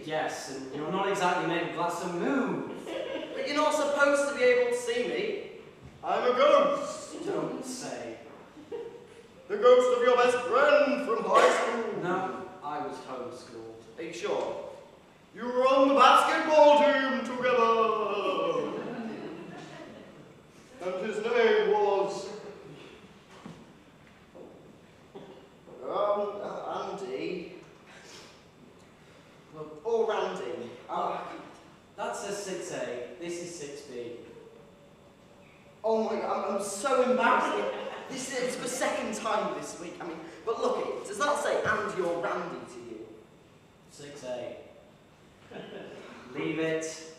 Yes, and you're not exactly made of glass, so move. But you're not supposed to be able to see me. I'm a ghost. Don't say. The ghost of your best friend from high school. No, I was homeschooled. Are you sure? You were on the basketball team together. And his name was... Andy. Or Randy. That says 6A. This is 6B. Oh my god, I'm so embarrassed. This is the second time this week. I mean, but look it, does that say and you're Randy to you? 6A. Leave it.